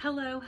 Hello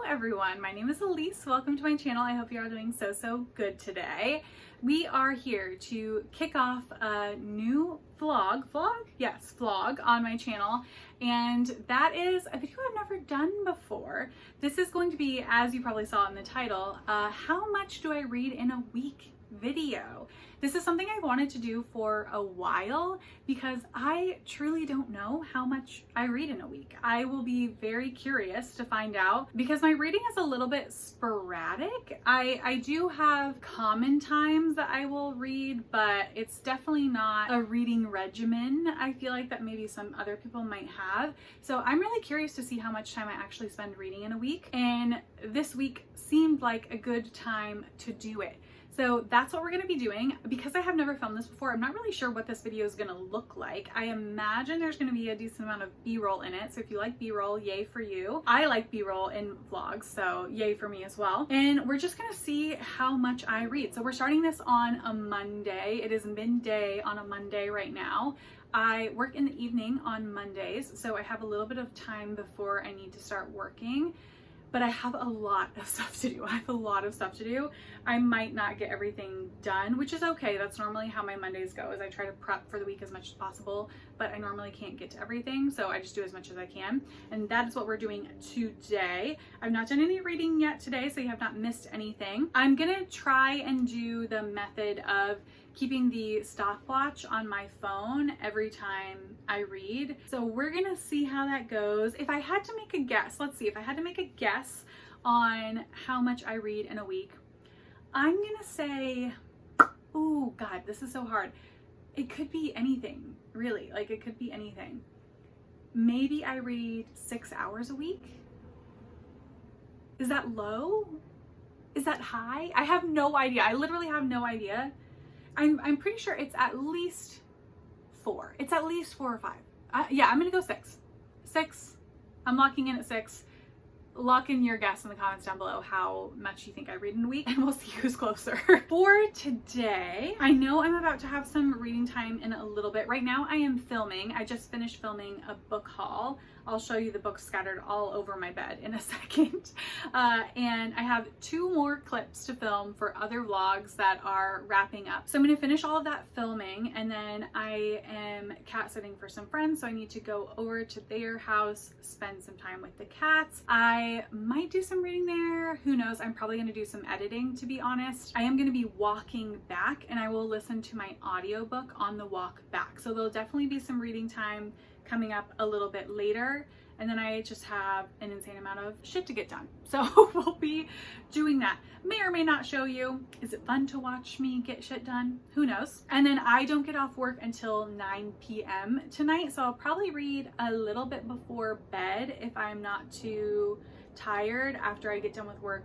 everyone. My name is Elise. Welcome to my channel. I hope you're all doing so good today. We are here to kick off a new vlog on my channel, and that is a video I've never done before. This is going to be, as you probably saw in the title, how much do I read in a week video. This is something I wanted to do for a while because I truly don't know how much I read in a week. I will be very curious to find out because my reading is a little bit sporadic. I do have common times that I will read, but it's definitely not a reading regimen. I feel like that maybe some other people might have. So I'm really curious to see how much time I actually spend reading in a week, and this week seemed like a good time to do it. So that's what we're gonna be doing. Because I have never filmed this before, I'm not really sure what this video is gonna look like. I imagine there's gonna be a decent amount of B-roll in it. So if you like B-roll, yay for you. I like B-roll in vlogs, so yay for me as well. And we're just gonna see how much I read. So we're starting this on a Monday. It is midday on a Monday right now. I work in the evening on Mondays, so I have a little bit of time before I need to start working. But I have a lot of stuff to do. I might not get everything done, which is okay. That's normally how my Mondays go, is I try to prep for the week as much as possible, but I normally can't get to everything, so I just do as much as I can. And that is what we're doing today. I've not done any reading yet today, so you have not missed anything. I'm gonna try and do the method of keeping the stopwatch on my phone every time I read. So we're gonna see how that goes. If I had to make a guess, let's see, if I had to make a guess on how much I read in a week, I'm gonna say, oh God, this is so hard. It could be anything, really. Like, it could be anything. Maybe I read 6 hours a week. Is that low? Is that high? I have no idea. I literally have no idea. I'm pretty sure it's at least 4. It's at least 4 or 5. Yeah, I'm gonna go 6. 6. I'm locking in at 6. Lock in your guess in the comments down below how much you think I read in a week, and we'll see who's closer. For today, I know I'm about to have some reading time in a little bit. Right now I am filming. I just finished filming a book haul. I'll show you the books scattered all over my bed in a second. And I have 2 more clips to film for other vlogs that are wrapping up. So I'm gonna finish all of that filming, and then I am cat sitting for some friends, so I need to go over to their house, spend some time with the cats. I might do some reading there, who knows. I'm probably gonna do some editing, to be honest. I am gonna be walking back, and I will listen to my audiobook on the walk back. So there'll definitely be some reading time coming up a little bit later, and then I just have an insane amount of shit to get done. So we'll be doing that. May or may not show you. Is it fun to watch me get shit done? Who knows? And then I don't get off work until 9 p.m. tonight, so I'll probably read a little bit before bed if I'm not too tired after I get done with work,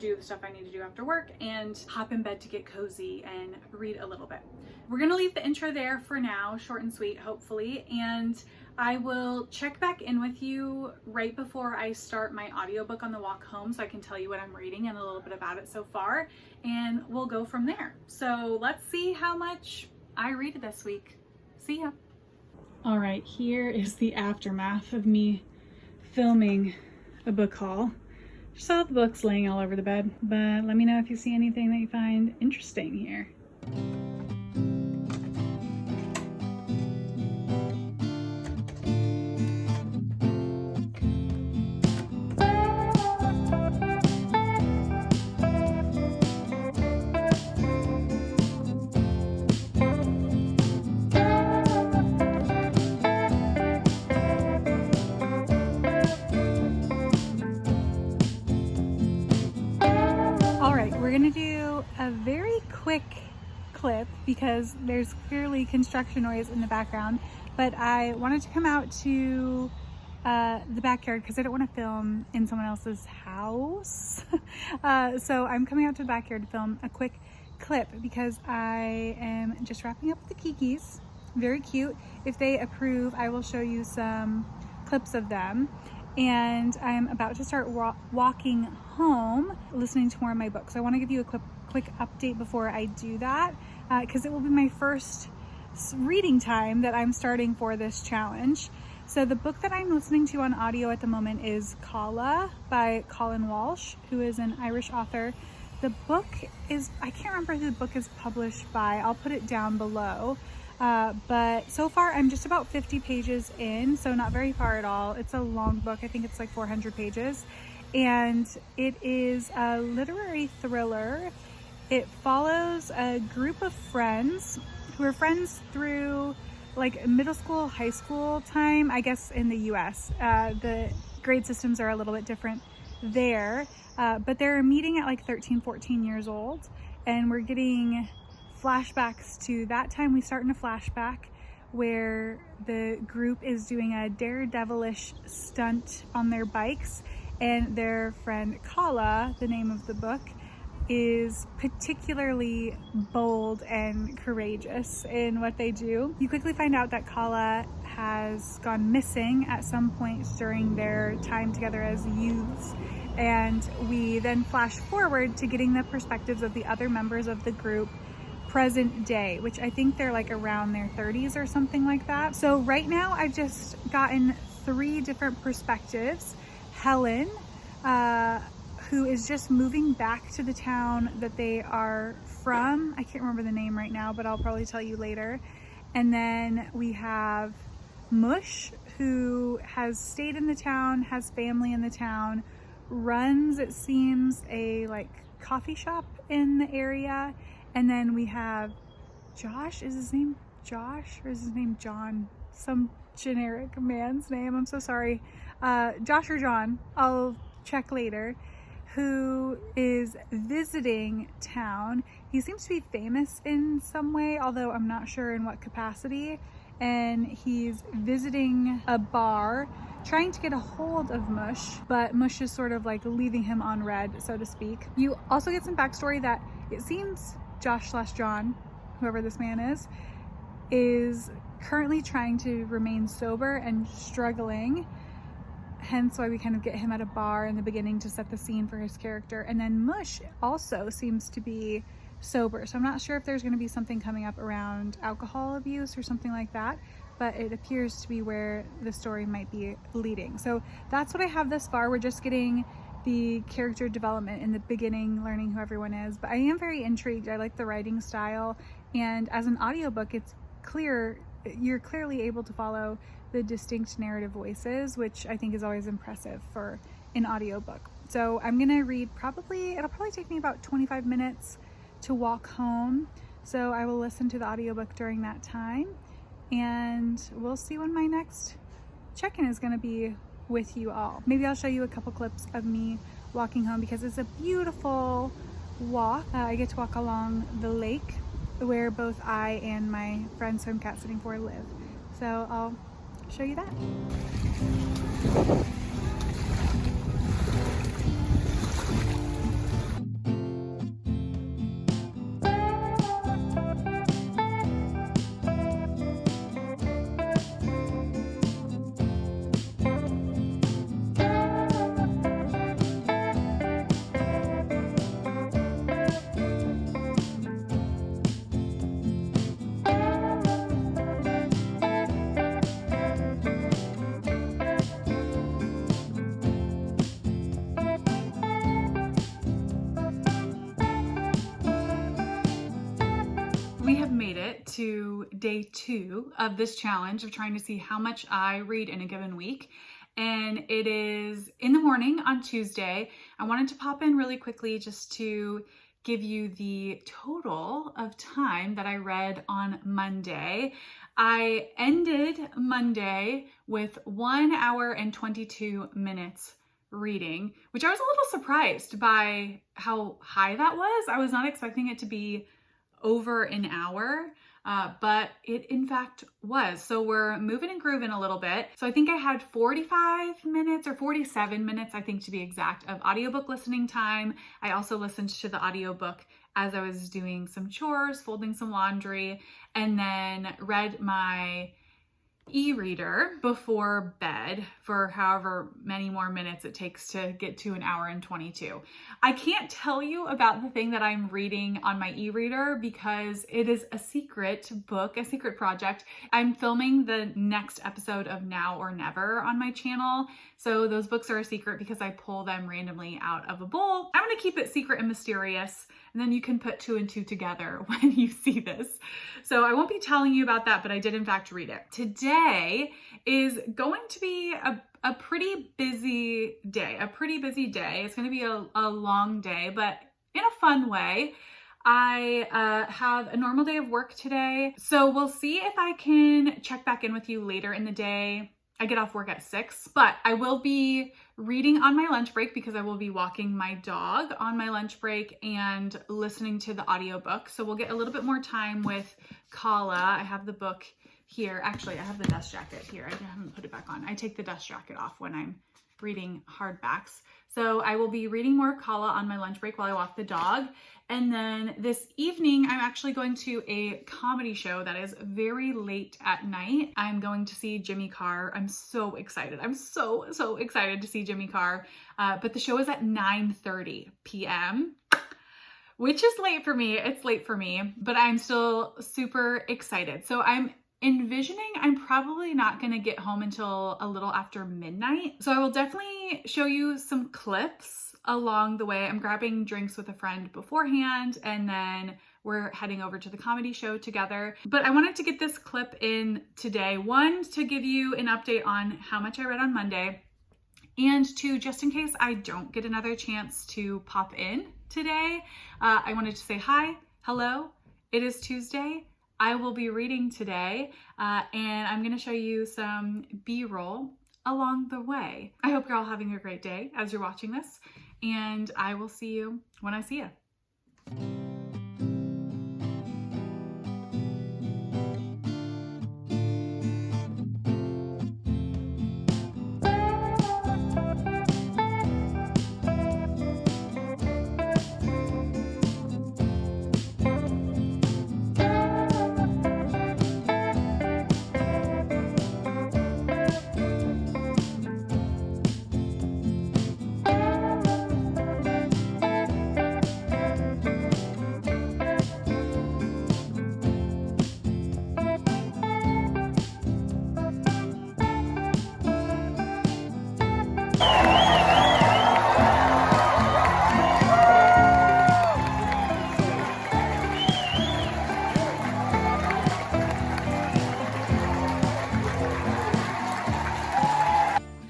do the stuff I need to do after work, and hop in bed to get cozy and read a little bit. We're gonna leave the intro there for now, short and sweet, hopefully, and I will check back in with you right before I start my audiobook on the walk home so I can tell you what I'm reading and a little bit about it so far, and we'll go from there. So let's see how much I read this week. See ya. All right, here is the aftermath of me filming a book haul. Just saw the books laying all over the bed, but let me know if you see anything that you find interesting here. We're gonna do a very quick clip because there's clearly construction noise in the background, but I wanted to come out to the backyard because I don't want to film in someone else's house. So I'm coming out to the backyard to film a quick clip because I am just wrapping up with the Kikis. Very cute. If they approve, I will show you some clips of them. And I'm about to start walking home, listening to more of my books. I want to give you a quick update before I do that, because it will be my first reading time that I'm starting for this challenge. So the book that I'm listening to on audio at the moment is Balle by Colin Walsh, who is an Irish author. The book is, I can't remember who the book is published by. I'll put it down below. But so far I'm just about 50 pages in, so not very far at all. It's a long book. I think it's like 400 pages. And it is a literary thriller. It follows a group of friends who are friends through like middle school, high school time, I guess in the US. The grade systems are a little bit different there, but they're meeting at like 13, 14 years old, and we're getting flashbacks to that time. We start in a flashback where the group is doing a daredevilish stunt on their bikes, and their friend Kala, the name of the book, is particularly bold and courageous in what they do. You quickly find out that Kala has gone missing at some point during their time together as youths, and we then flash forward to getting the perspectives of the other members of the group present day, which I think they're like around their 30s or something like that. So right now I've just gotten 3 different perspectives. Helen, who is just moving back to the town that they are from. I can't remember the name right now, but I'll probably tell you later. And then we have Mush, who has stayed in the town, has family in the town, runs, it seems, a like coffee shop in the area. And then we have Josh. Is his name Josh or is his name John? Some generic man's name. I'm so sorry. Josh or John, I'll check later, who is visiting town. He seems to be famous in some way, although I'm not sure in what capacity. And he's visiting a bar, trying to get a hold of Mush, but Mush is sort of like leaving him on red, so to speak. You also get some backstory that it seems Josh/John, whoever this man is currently trying to remain sober and struggling. Hence why we kind of get him at a bar in the beginning to set the scene for his character. And then Mush also seems to be sober. So I'm not sure if there's going to be something coming up around alcohol abuse or something like that, but it appears to be where the story might be leading. So that's what I have thus far. We're just getting the character development in the beginning, learning who everyone is, but I am very intrigued. I like the writing style, and as an audiobook, it's clear, you're clearly able to follow the distinct narrative voices, which I think is always impressive for an audiobook. So I'm gonna read it'll probably take me about 25 minutes to walk home. So I will listen to the audiobook during that time, and we'll see when my next check-in is gonna be with you all. Maybe I'll show you a couple clips of me walking home because it's a beautiful walk. I get to walk along the lake where both I and my friend Swim Cat Sitting For live. So I'll show you that. We have made it to day 2 of this challenge of trying to see how much I read in a given week. And it is in the morning on Tuesday. I wanted to pop in really quickly just to give you the total of time that I read on Monday. I ended Monday with 1 hour and 22 minutes reading, which I was a little surprised by how high that was. I was not expecting it to be over an hour, but it in fact was. So we're moving and grooving a little bit. So I think I had 45 minutes or 47 minutes, I think to be exact, of audiobook listening time. I also listened to the audiobook as I was doing some chores, folding some laundry, and then read my e-reader before bed for however many more minutes it takes to get to an hour and 22. I can't tell you about the thing that I'm reading on my e-reader because it is a secret book, a secret project. I'm filming the next episode of Now or Never on my channel. So those books are a secret because I pull them randomly out of a bowl. I'm going to keep it secret and mysterious, and then you can put 2 and 2 together when you see this. So I won't be telling you about that, but I did in fact read it. Today is going to be a pretty busy day, It's going to be a long day, but in a fun way. I have a normal day of work today, so we'll see if I can check back in with you later in the day. I get off work at 6, but I will be reading on my lunch break because I will be walking my dog on my lunch break and listening to the audiobook. So we'll get a little bit more time with Kala. I have the book here. Actually, I have the dust jacket here. I haven't put it back on. I take the dust jacket off when I'm reading hardbacks. So I will be reading more Kala on my lunch break while I walk the dog. And then this evening, I'm actually going to a comedy show that is very late at night. I'm going to see Jimmy Carr. I'm so excited. I'm so excited to see Jimmy Carr. But the show is at 9:30 p.m., which is late for me. It's late for me, but I'm still super excited. So I'm envisioning I'm probably not going to get home until a little after midnight. So I will definitely show you some clips along the way. I'm grabbing drinks with a friend beforehand, and then we're heading over to the comedy show together. But I wanted to get this clip in today. 1, to give you an update on how much I read on Monday, and 2, just in case I don't get another chance to pop in today, I wanted to say hi, hello, it is Tuesday. I will be reading today, and I'm going to show you some B-roll along the way. I hope you're all having a great day as you're watching this, and I will see you when I see you.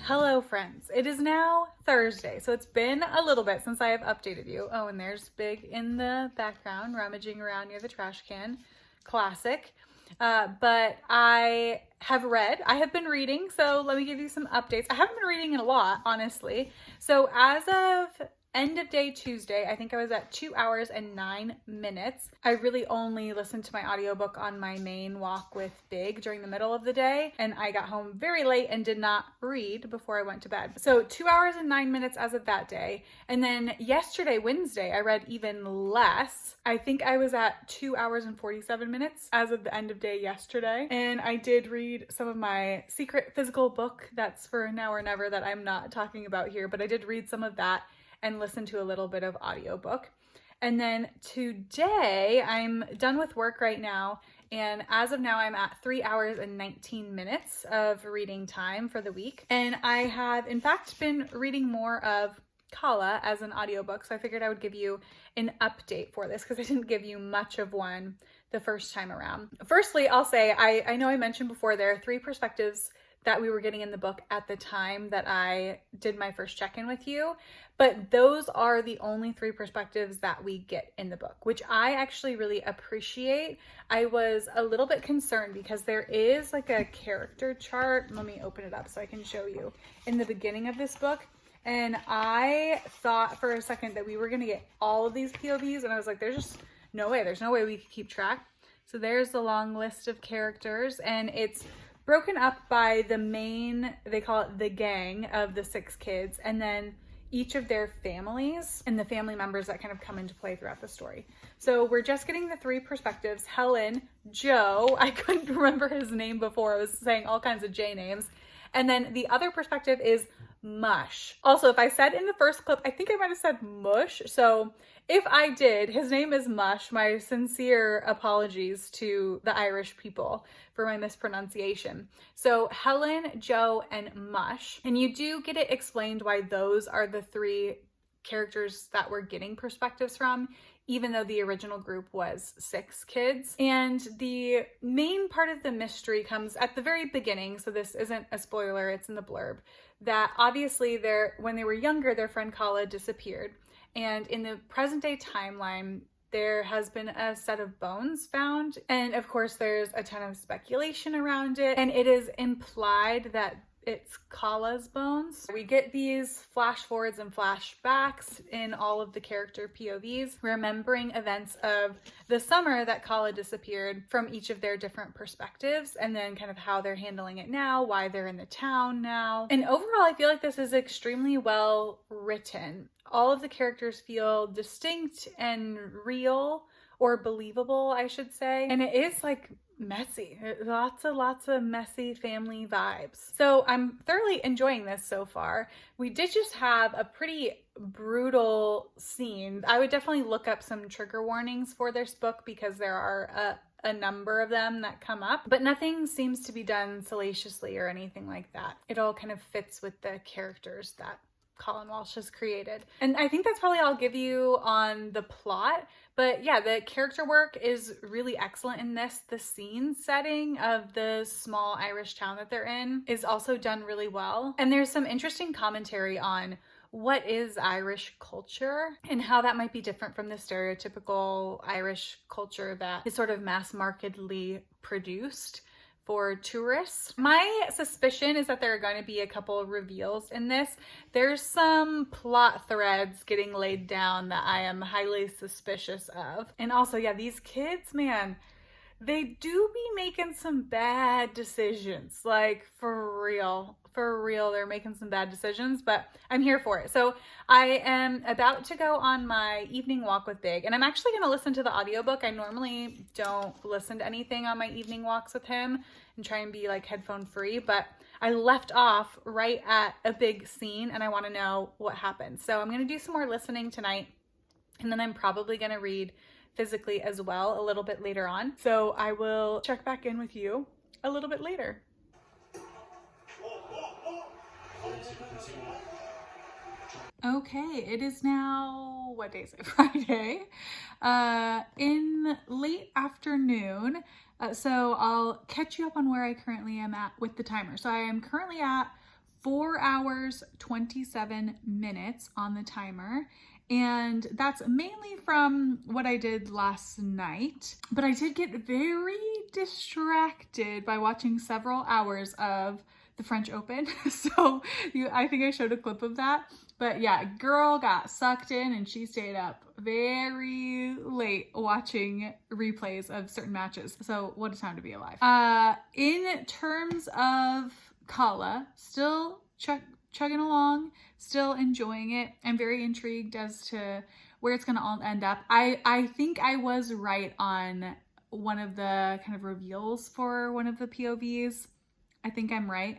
Hello friends, it is now Thursday, so it's been a little bit since I have updated you. Oh, and there's Big in the background rummaging around near the trash can. Classic. But I have been reading, so let me give you some updates. I haven't been reading a lot, honestly. So as of end of day Tuesday, I think I was at 2 hours and 9 minutes. I really only listened to my audiobook on my main walk with Big during the middle of the day, and I got home very late and did not read before I went to bed. So 2 hours and 9 minutes as of that day. And then yesterday, Wednesday, I read even less. I think I was at 2 hours and 47 minutes as of the end of day yesterday. And I did read some of my secret physical book that's for Now or Never that I'm not talking about here, but I did read some of that and listen to a little bit of audiobook. And then today I'm done with work right now, and as of now I'm at 3 hours and 19 minutes of reading time for the week. And I have in fact been reading more of Kala as an audiobook, so I figured I would give you an update for this because I didn't give you much of one the first time around. Firstly, I'll say I know I mentioned before there are 3 perspectives that we were getting in the book at the time that I did my first check-in with you, but those are the only 3 perspectives that we get in the book, which I actually really appreciate. I was a little bit concerned because there is like a character chart. Let me open it up so I can show you in the beginning of this book. And I thought for a second that we were gonna get all of these POVs, and I was like, there's no way we could keep track. So there's the long list of characters, and it's broken up by the main, they call it the gang of the 6 kids, and then each of their families and the family members that kind of come into play throughout the story. So we're just getting the 3 perspectives: Helen, Joe, I couldn't remember his name before, I was saying all kinds of J names, and then the other perspective is Mush. Also, if I said in the first clip, I think I might have said Mush, so if I did, his name is Mush. My sincere apologies to the Irish people for my mispronunciation. So Helen, Joe, and Mush. And you do get it explained why those are the 3 characters that we're getting perspectives from, even though the original group was 6 kids. And the main part of the mystery comes at the very beginning, so this isn't a spoiler, it's in the blurb, that obviously when they were younger, their friend Colin disappeared. And in the present day timeline, there has been a set of bones found. And of course, there's a ton of speculation around it. And it is implied that it's Kala's bones. We get these flash forwards and flashbacks in all of the character POVs, remembering events of the summer that Kala disappeared from each of their different perspectives, and then kind of how they're handling it now, why they're in the town now. And overall, I feel like this is extremely well written. All of the characters feel distinct and real, or believable, I should say. And it is like messy. Lots of messy family vibes. So I'm thoroughly enjoying this so far. We did just have a pretty brutal scene. I would definitely look up some trigger warnings for this book because there are a number of them that come up, but nothing seems to be done salaciously or anything like that. It all kind of fits with the characters that Colin Walsh has created. And I think that's probably all I'll give you on the plot. But yeah, the character work is really excellent in this. The scene setting of the small Irish town that they're in is also done really well. And there's some interesting commentary on what is Irish culture and how that might be different from the stereotypical Irish culture that is sort of mass markedly produced for tourists. My suspicion is that there are going to be a couple of reveals in this. There's some plot threads getting laid down that I am highly suspicious of. And also, yeah, these kids, man, they do be making some bad decisions. Like, for real, they're making some bad decisions, but I'm here for it. So I am about to go on my evening walk with Big, and I'm actually going to listen to the audiobook. I normally don't listen to anything on my evening walks with him and try and be like headphone free, but I left off right at a big scene and I want to know what happened. So I'm going to do some more listening tonight, and then I'm probably going to read physically as well a little bit later on. So I will check back in with you a little bit later. Okay, it is now, what day is it? Friday, in late afternoon. So I'll catch you up on where I currently am at with the timer. So I am currently at 4 hours, 27 minutes on the timer. And that's mainly from what I did last night, but I did get very distracted by watching several hours of the French Open. So I think I showed a clip of that, but yeah, girl got sucked in and she stayed up very late watching replays of certain matches. So what a time to be alive. In terms of Kala, still chugging along, still enjoying it. I'm very intrigued as to where it's going to all end up. I think I was right on one of the kind of reveals for one of the POVs. I think I'm right.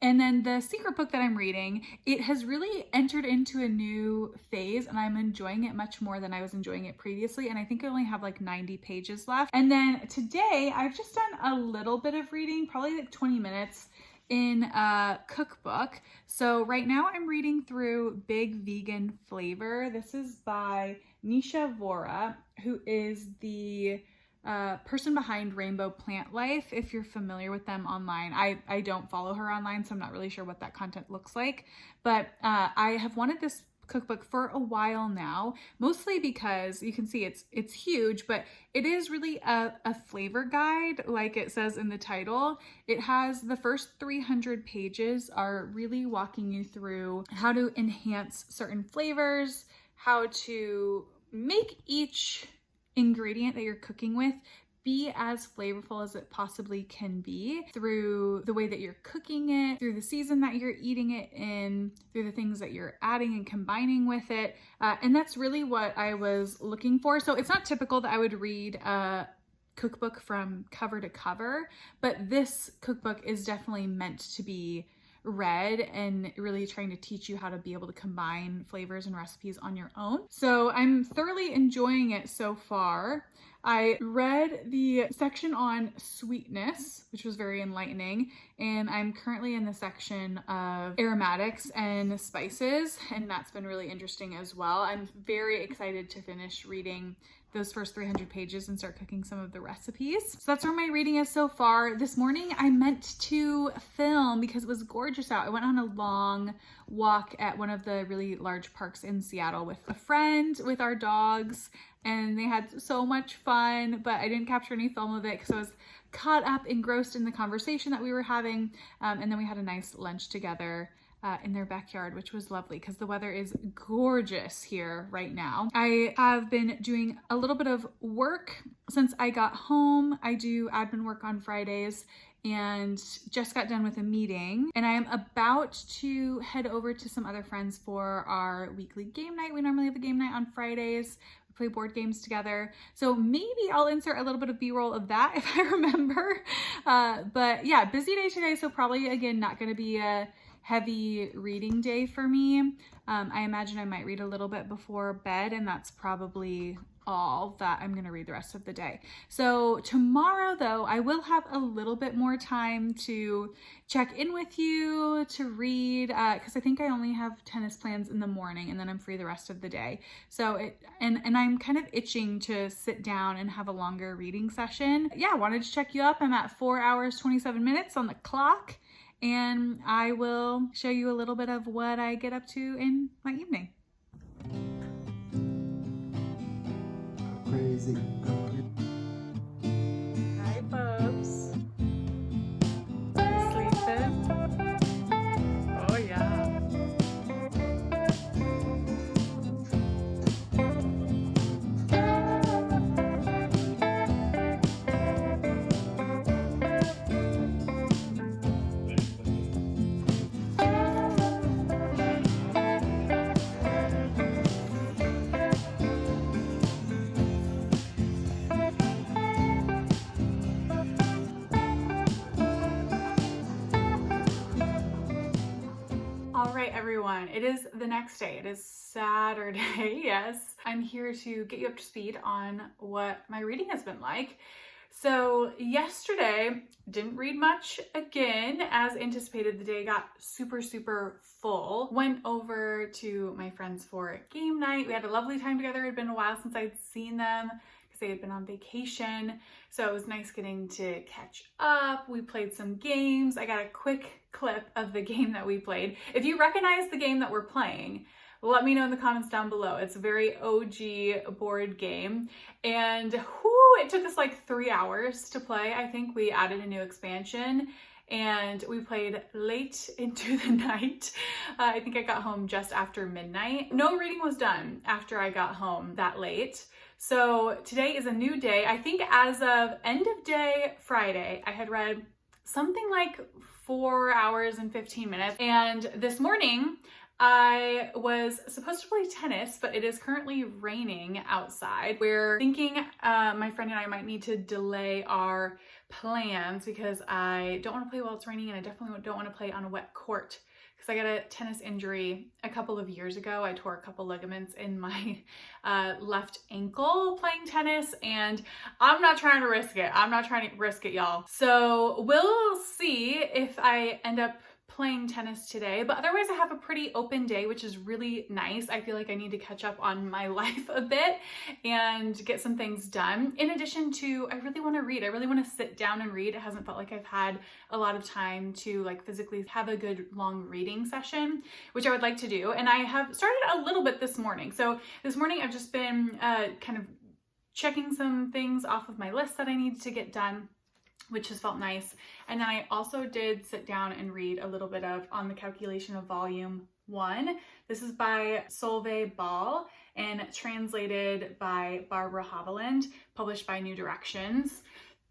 And then the secret book that I'm reading, it has really entered into a new phase and I'm enjoying it much more than I was enjoying it previously. And I think I only have like 90 pages left. And then today I've just done a little bit of reading, probably like 20 minutes in a cookbook. So right now I'm reading through Big Vegan Flavor. This is by Nisha Vora, who is the person behind Rainbow Plant Life, if you're familiar with them online. I don't follow her online, so I'm not really sure what that content looks like, but I have wanted this cookbook for a while now, mostly because you can see it's huge, but it is really a flavor guide, like it says in the title. It has the first 300 pages are really walking you through how to enhance certain flavors, how to make each ingredient that you're cooking with be as flavorful as it possibly can be through the way that you're cooking it, through the season that you're eating it in, through the things that you're adding and combining with it. And that's really what I was looking for. So it's not typical that I would read a cookbook from cover to cover, but this cookbook is definitely meant to be read and really trying to teach you how to be able to combine flavors and recipes on your own. So I'm thoroughly enjoying it so far. I read the section on sweetness, which was very enlightening, and I'm currently in the section of aromatics and spices, and that's been really interesting as well. I'm very excited to finish reading those first 300 pages and start cooking some of the recipes. So that's where my reading is so far. This morning I meant to film because it was gorgeous out. I went on a long walk at one of the really large parks in Seattle with a friend, with our dogs, and they had so much fun, but I didn't capture any film of it because I was caught up, engrossed in the conversation that we were having. And then we had a nice lunch together in their backyard, which was lovely because the weather is gorgeous here right now. I have been doing a little bit of work since I got home. I do admin work on Fridays and just got done with a meeting, and I am about to head over to some other friends for our weekly game night. We normally have a game night on Fridays. We play board games together. So maybe I'll insert a little bit of B-roll of that if I remember. But yeah, busy day today. So probably again, not going to be a heavy reading day for me. I imagine I might read a little bit before bed, and that's probably all that I'm gonna read the rest of the day. So tomorrow though, I will have a little bit more time to check in with you, to read, because I think I only have tennis plans in the morning and then I'm free the rest of the day. So and I'm kind of itching to sit down and have a longer reading session. Yeah, I wanted to check you up. I'm at 4 hours, 27 minutes on the clock, and I will show you a little bit of what I get up to in my evening. Crazy. Hi, Bubs. Sleeping? Oh, yeah. All right, everyone, it is the next day. It is Saturday, yes. I'm here to get you up to speed on what my reading has been like. So yesterday, didn't read much again. As anticipated, the day got super, super full. Went over to my friends for game night. We had a lovely time together. It had been a while since I'd seen them because they had been on vacation. So it was nice getting to catch up. We played some games. I got a quick clip of the game that we played. If you recognize the game that we're playing, let me know in the comments down below. It's a very OG board game, and it took us like 3 hours to play. I think we added a new expansion and we played late into the night. I think I got home just after midnight. No reading was done after I got home that late. So today is a new day. I think as of end of day Friday, I had read something like 4 hours and 15 minutes. And this morning, I was supposed to play tennis, but it is currently raining outside. We're thinking my friend and I might need to delay our plans because I don't want to play while it's raining, and I definitely don't want to play on a wet court because I got a tennis injury a couple of years ago. I tore a couple ligaments in my left ankle playing tennis, and I'm not trying to risk it. I'm not trying to risk it, y'all. So we'll see if I end up playing tennis today, but otherwise I have a pretty open day, which is really nice. I feel like I need to catch up on my life a bit and get some things done. In addition to, I really want to read. I really want to sit down and read. It hasn't felt like I've had a lot of time to like physically have a good long reading session, which I would like to do. And I have started a little bit this morning. So this morning I've just been kind of checking some things off of my list that I need to get done, which has felt nice. And then I also did sit down and read a little bit of On the Calculation of Volume 1. This is by Solvej Balle and translated by Barbara Haveland, published by New Directions.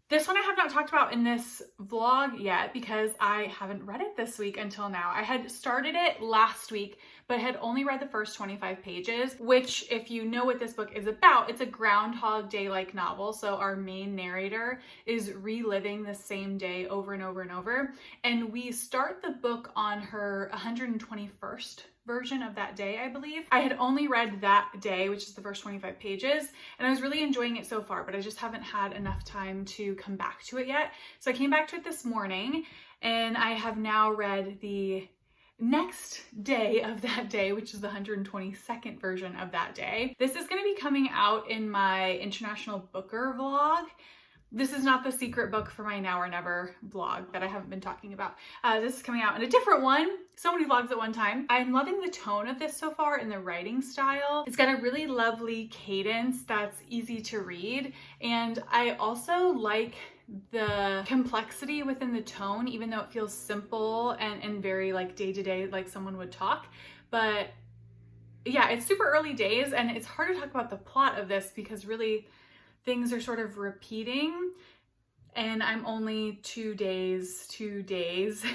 This one I have not talked about in this vlog yet because I haven't read it this week until now. I had started it last week, but had only read the first 25 pages, which, if you know what this book is about, it's a Groundhog Day-like novel. So our main narrator is reliving the same day over and over and over. And we start the book on her 121st version of that day, I believe. I had only read that day, which is the first 25 pages, and I was really enjoying it so far, but I just haven't had enough time to come back to it yet. So I came back to it this morning, and I have now read the next day of that day, which is the 122nd version of that day. This is going to be coming out in my International Booker vlog. This is not the secret book for my Now or Never vlog that I haven't been talking about. This is coming out in a different one. So many vlogs at one time. I'm loving the tone of this so far and the writing style. It's got a really lovely cadence that's easy to read. And I also like the complexity within the tone, even though it feels simple and very like day-to-day, like someone would talk. But yeah, it's super early days and it's hard to talk about the plot of this because really things are sort of repeating, and I'm only 2 days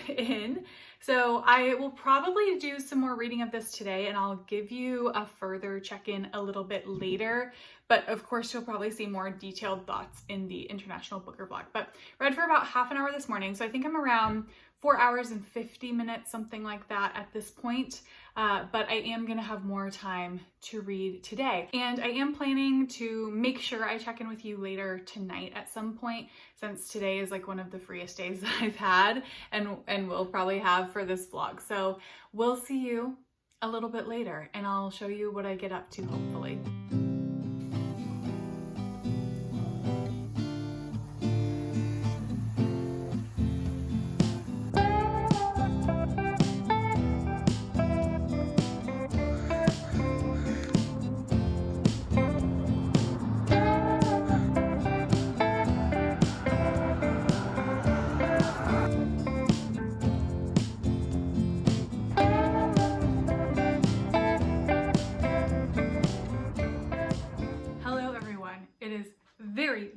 in. So I will probably do some more reading of this today, and I'll give you a further check-in a little bit later. But of course, you'll probably see more detailed thoughts in the International Booker vlog. But read for about half an hour this morning. So I think I'm around 4 hours and 50 minutes, something like that at this point. But I am gonna have more time to read today. And I am planning to make sure I check in with you later tonight at some point, since today is like one of the freest days that I've had and will probably have for this vlog. So we'll see you a little bit later and I'll show you what I get up to, hopefully.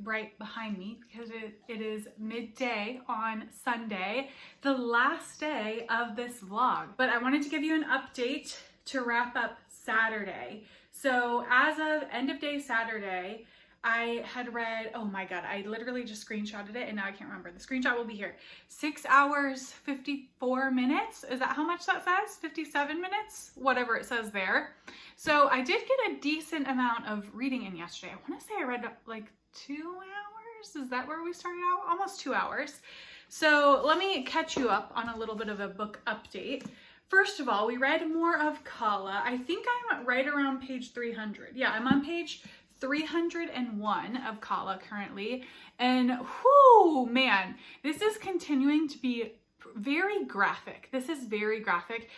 Bright behind me because it is midday on Sunday, the last day of this vlog. But I wanted to give you an update to wrap up Saturday. So as of end of day Saturday, I had read, oh my God, I literally just screenshotted it and now I can't remember. The screenshot will be here. 6 hours, 54 minutes. Is that how much that says? 57 minutes? Whatever it says there. So I did get a decent amount of reading in yesterday. I want to say I read like 2 hours. Is that where we started out? Almost 2 hours. So let me catch you up on a little bit of a book update. First of all, we read more of Kala. I think I'm right around page 300. Yeah, I'm on page 301 of Kala currently. And whoo, man, this is continuing to be very graphic. This is very graphic.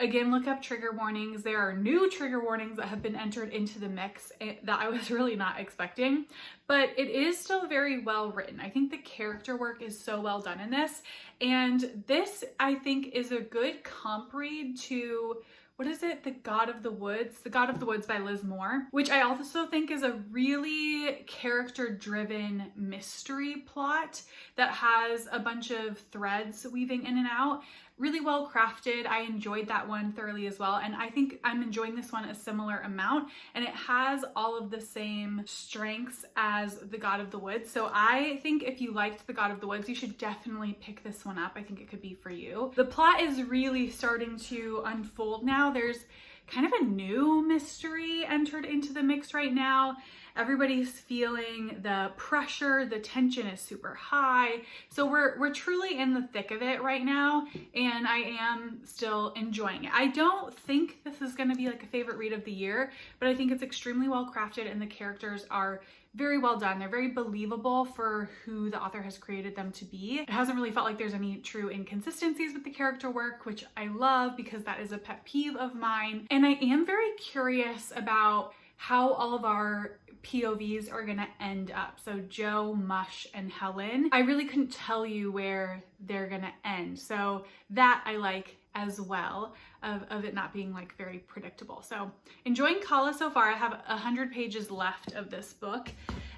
Again, look up trigger warnings. There are new trigger warnings that have been entered into the mix that I was really not expecting, but it is still very well written. I think the character work is so well done in this, and this, I think, is a good comp read to, what is it? The God of the Woods. The God of the Woods by Liz Moore, which I also think is a really character-driven mystery plot that has a bunch of threads weaving in and out. Really well crafted. I enjoyed that one thoroughly as well. And I think I'm enjoying this one a similar amount. And it has all of the same strengths as The God of the Woods. So I think if you liked The God of the Woods, you should definitely pick this one up. I think it could be for you. The plot is really starting to unfold now. There's kind of a new mystery entered into the mix right now. Everybody's feeling the pressure, the tension is super high. So we're truly in the thick of it right now, and I am still enjoying it. I don't think this is gonna be like a favorite read of the year, but I think it's extremely well crafted and the characters are very well done. They're very believable for who the author has created them to be. It hasn't really felt like there's any true inconsistencies with the character work, which I love because that is a pet peeve of mine. And I am very curious about how all of our POVs are gonna end up. So Joe, Mush, and Helen. I really couldn't tell you where they're gonna end. So that I like as well, of it not being like very predictable. So enjoying Kala so far. I have 100 pages left of this book.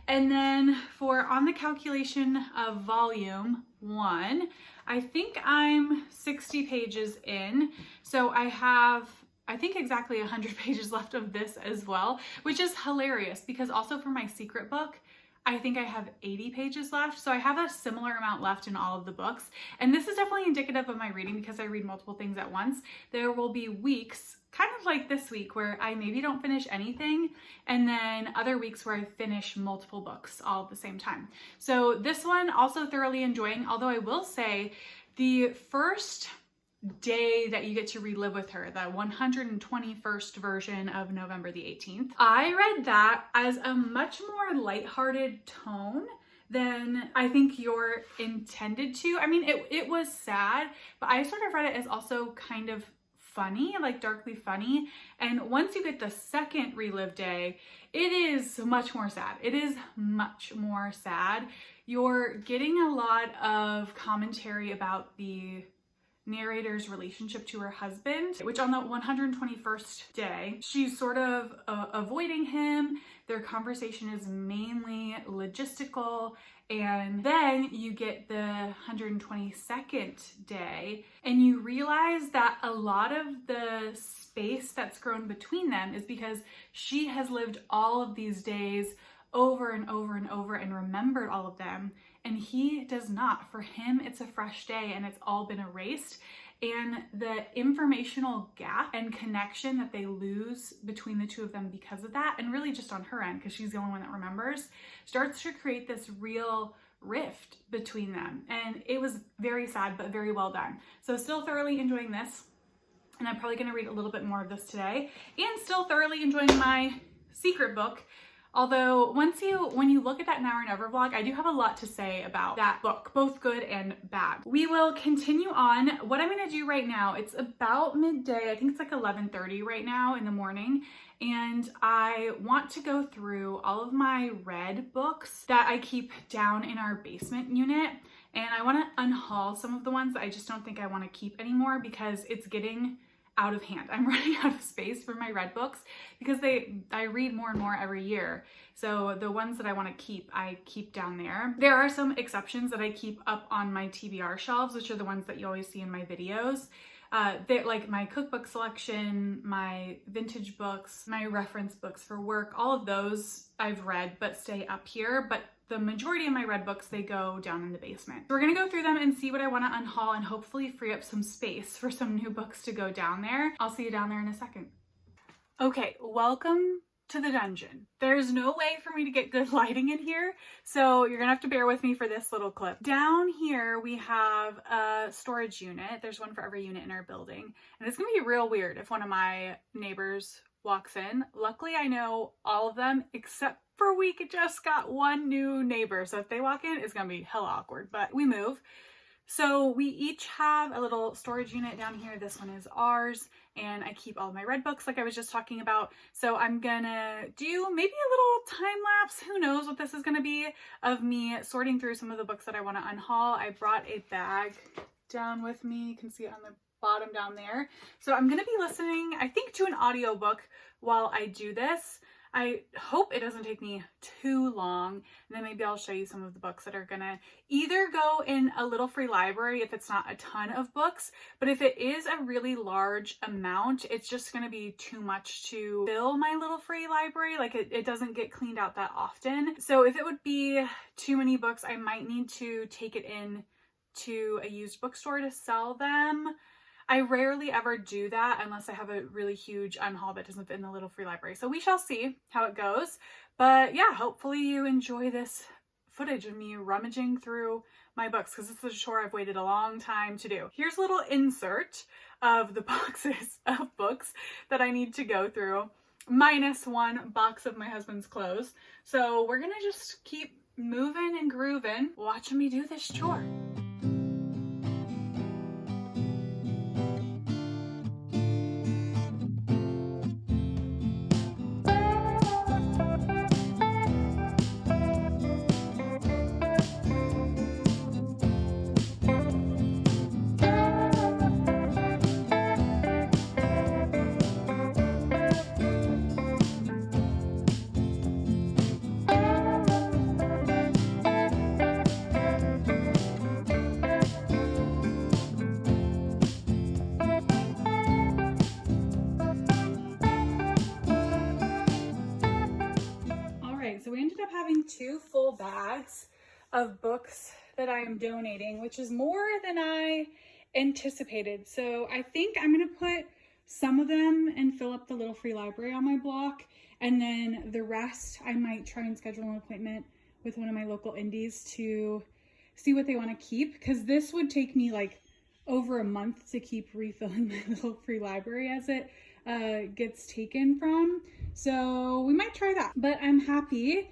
And then for On the Calculation of Volume 1, I think I'm 60 pages in. So I have, I think, exactly 100 pages left of this as well, which is hilarious because also for my secret book, I think I have 80 pages left. So I have a similar amount left in all of the books. And this is definitely indicative of my reading because I read multiple things at once. There will be weeks, kind of like this week, where I maybe don't finish anything, and then other weeks where I finish multiple books all at the same time. So this one also thoroughly enjoying, although I will say the first day that you get to relive with her, the 121st version of November the 18th, I read that as a much more lighthearted tone than I think you're intended to. I mean, it was sad, but I sort of read it as also kind of funny, like darkly funny. And once you get the second relive day, it is much more sad. It is much more sad. You're getting a lot of commentary about the narrator's relationship to her husband, which on the 121st day, she's sort of avoiding him. Their conversation is mainly logistical. And then you get the 122nd day and you realize that a lot of the space that's grown between them is because she has lived all of these days over and over and over and remembered all of them. And he does not. For him, it's a fresh day and it's all been erased. And the informational gap and connection that they lose between the two of them because of that, and really just on her end, because she's the only one that remembers, starts to create this real rift between them. And it was very sad, but very well done. So still thoroughly enjoying this. And I'm probably going to read a little bit more of this today. And still thoroughly enjoying my secret book. Although when you look at that Now or Never vlog, I do have a lot to say about that book, both good and bad. We will continue on. What I'm gonna do right now, it's about midday. I think it's like 11:30 right now in the morning. And I want to go through all of my read books that I keep down in our basement unit. And I wanna unhaul some of the ones that I just don't think I wanna keep anymore because it's getting out of hand. I'm running out of space for my read books because I read more and more every year. So the ones that I want to keep, I keep down there. There are some exceptions that I keep up on my TBR shelves, which are the ones that you always see in my videos. They're like my cookbook selection, my vintage books, my reference books for work, all of those I've read but stay up here. But the majority of my read books, they go down in the basement. We're gonna go through them and see what I wanna unhaul and hopefully free up some space for some new books to go down there. I'll see you down there in a second. Okay, welcome to the dungeon. There's no way for me to get good lighting in here, so you're gonna have to bear with me for this little clip. Down here, we have a storage unit. There's one for every unit in our building, and it's gonna be real weird if one of my neighbors walks in. Luckily, I know all of them except for we just got one new neighbor. So if they walk in, it's gonna be hella awkward, but we move. So we each have a little storage unit down here. This one is ours, and I keep all my read books like I was just talking about. So I'm gonna do maybe a little time lapse, who knows what this is gonna be, of me sorting through some of the books that I wanna unhaul. I brought a bag down with me. You can see it on the bottom down there. So I'm gonna be listening, I think, to an audiobook while I do this. I hope it doesn't take me too long, and then maybe I'll show you some of the books that are gonna either go in a little free library if it's not a ton of books, but if it is a really large amount, it's just gonna be too much to fill my little free library. Like it doesn't get cleaned out that often. So if it would be too many books, I might need to take it in to a used bookstore to sell them. I rarely ever do that unless I have a really huge unhaul that doesn't fit in the little free library. So we shall see how it goes. But yeah, hopefully you enjoy this footage of me rummaging through my books because this is a chore I've waited a long time to do. Here's a little insert of the boxes of books that I need to go through, minus one box of my husband's clothes. So we're gonna just keep moving and grooving, watching me do this chore. up having 2 full bags of books that I am donating, which is more than I anticipated. So I think I'm gonna put some of them and fill up the little free library on my block, and then the rest I might try and schedule an appointment with one of my local indies to see what they want to keep, because this would take me like over a month to keep refilling my little free library as it gets taken from. So we might try that, but I'm happy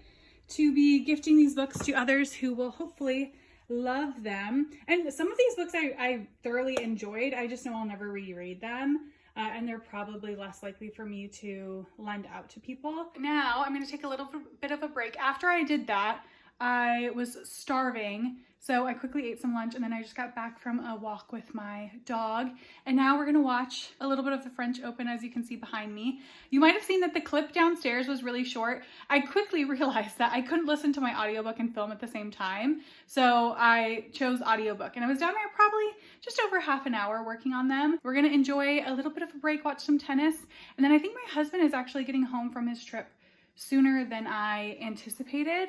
to be gifting these books to others who will hopefully love them. And some of these books I thoroughly enjoyed. I just know I'll never reread them. And they're probably less likely for me to lend out to people. Now I'm going to take a little bit of a break. After I did that, I was starving, so I quickly ate some lunch, and then I just got back from a walk with my dog. And now we're gonna watch a little bit of the French Open, as you can see behind me. You might have seen that the clip downstairs was really short. I quickly realized that I couldn't listen to my audiobook and film at the same time, so I chose audiobook. And I was down there probably just over half an hour working on them. We're gonna enjoy a little bit of a break, watch some tennis, and then I think my husband is actually getting home from his trip sooner than I anticipated.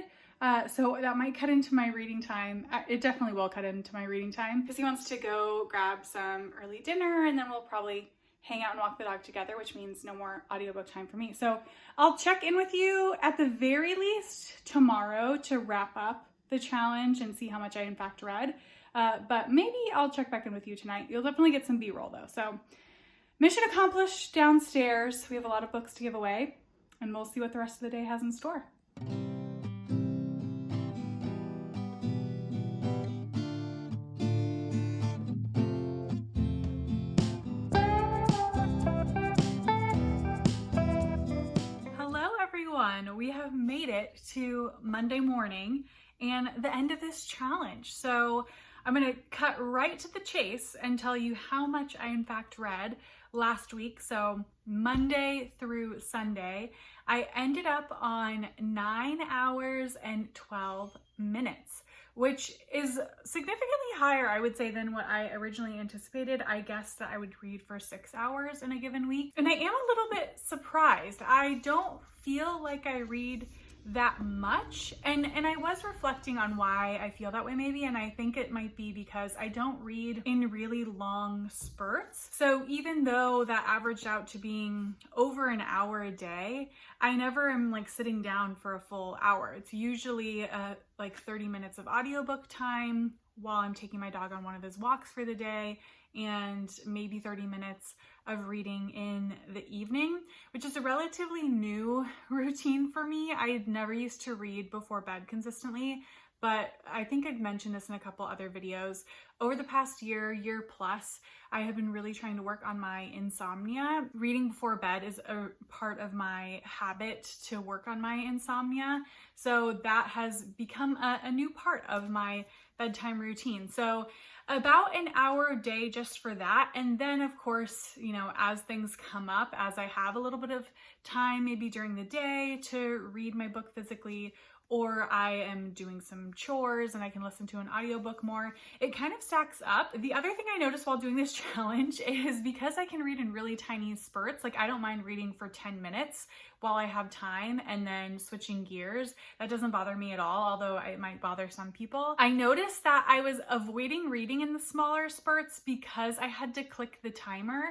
So that might cut into my reading time. It definitely will cut into my reading time, because he wants to go grab some early dinner, and then we'll probably hang out and walk the dog together, which means no more audiobook time for me. So I'll check in with you at the very least tomorrow to wrap up the challenge and see how much I in fact read. But maybe I'll check back in with you tonight. You'll definitely get some B-roll though. So mission accomplished downstairs. We have a lot of books to give away, and we'll see what the rest of the day has in store. We have made it to Monday morning and the end of this challenge. So I'm going to cut right to the chase and tell you how much I in fact read last week. So Monday through Sunday, I ended up on 9 hours and 12 minutes, which is significantly higher, I would say, than what I originally anticipated. I guessed that I would read for 6 hours in a given week. And I am a little bit surprised. I don't feel like I read that much, and I was reflecting on why I feel that way maybe, and I think it might be because I don't read in really long spurts. So even though that averaged out to being over an hour a day, I never am like sitting down for a full hour. It's usually like 30 minutes of audiobook time while I'm taking my dog on one of his walks for the day, and maybe 30 minutes of reading in the evening, which is a relatively new routine for me. I had never used to read before bed consistently, but I think I'd mentioned this in a couple other videos. Over the past year plus, I have been really trying to work on my insomnia. Reading before bed is a part of my habit to work on my insomnia. So that has become a new part of my bedtime routine. So about an hour a day just for that. And then of course, you know, as things come up, as I have a little bit of time, maybe during the day to read my book physically, or I am doing some chores and I can listen to an audiobook more, it kind of stacks up. The other thing I noticed while doing this challenge is because I can read in really tiny spurts, like I don't mind reading for 10 minutes while I have time and then switching gears. That doesn't bother me at all, although it might bother some people. I noticed that I was avoiding reading in the smaller spurts because I had to click the timer,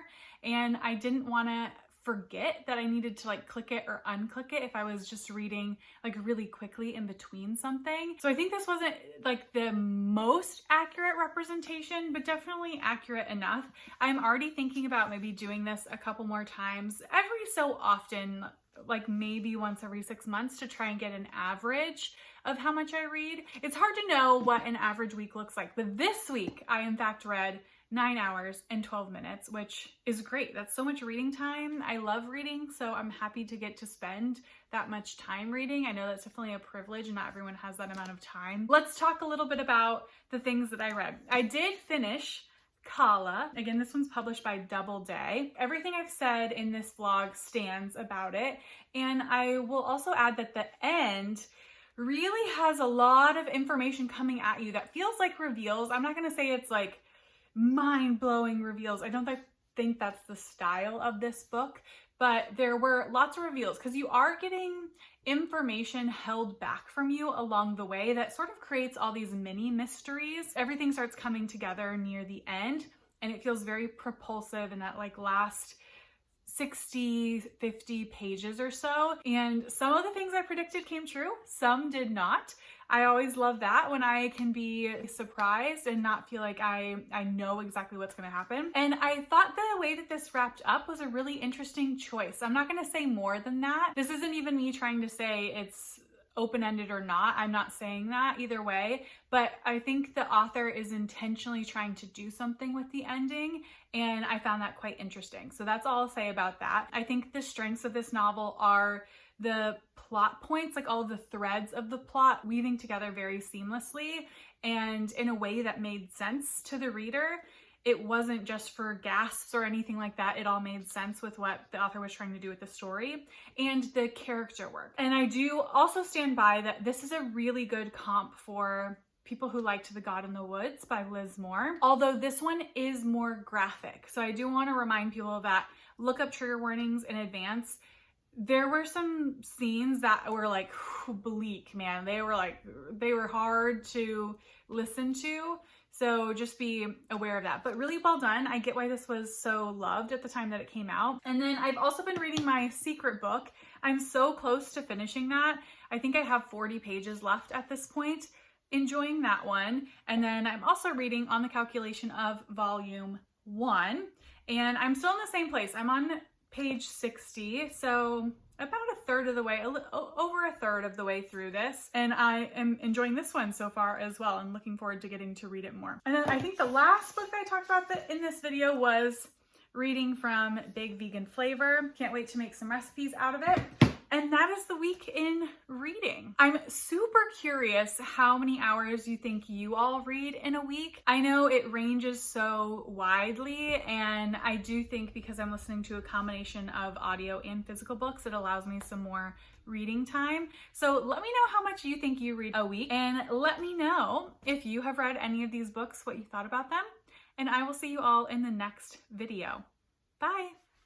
and I didn't want to forget that I needed to like click it or unclick it if I was just reading like really quickly in between something. So I think this wasn't like the most accurate representation, but definitely accurate enough. I'm already thinking about maybe doing this a couple more times every so often, like maybe once every 6 months, to try and get an average of how much I read. It's hard to know what an average week looks like, but this week I in fact read 9 hours and 12 minutes, which is great. That's so much reading time. I love reading, so I'm happy to get to spend that much time reading. I know that's definitely a privilege and not everyone has that amount of time. Let's talk a little bit about the things that I read. I did finish Kala. Again, this one's published by Doubleday. Everything I've said in this vlog stands about it, and I will also add that the end really has a lot of information coming at you that feels like reveals. I'm not gonna say it's like mind-blowing reveals. I don't think that's the style of this book, but there were lots of reveals because you are getting information held back from you along the way that sort of creates all these mini mysteries. Everything starts coming together near the end, and it feels very propulsive in that like last 60, 50 pages or so. And some of the things I predicted came true, some did not. I always love that when I can be surprised and not feel like I know exactly what's going to happen. And I thought the way that this wrapped up was a really interesting choice. I'm not going to say more than that. This isn't even me trying to say it's open-ended or not. I'm not saying that either way, but I think the author is intentionally trying to do something with the ending, and I found that quite interesting. So that's all I'll say about that. I think the strengths of this novel are the plot points, like all of the threads of the plot weaving together very seamlessly and in a way that made sense to the reader. It wasn't just for gasps or anything like that. It all made sense with what the author was trying to do with the story and the character work. And I do also stand by that this is a really good comp for people who liked The God in the Woods by Liz Moore, although this one is more graphic. So I do want to remind people that look up trigger warnings in advance. There were some scenes that were like bleak, man. They were hard to listen to. So just be aware of that, but really well done. I get why this was so loved at the time that it came out. And then I've also been reading my secret book. I'm so close to finishing that. I think I have 40 pages left at this point. Enjoying that one. And then I'm also reading On the Calculation of Volume 1, and I'm still in the same place. I'm on page 60, so about a third of the way, over a third of the way through this, and I am enjoying this one so far as well. I'm looking forward to getting to read it more. And then I think the last book that I talked about in this video was reading from Big Vegan Flavor. Can't wait to make some recipes out of it. And that is the week in reading. I'm super curious how many hours you think you all read in a week. I know it ranges so widely, and I do think because I'm listening to a combination of audio and physical books, it allows me some more reading time. So let me know how much you think you read a week, and let me know if you have read any of these books, what you thought about them, and I will see you all in the next video. Bye!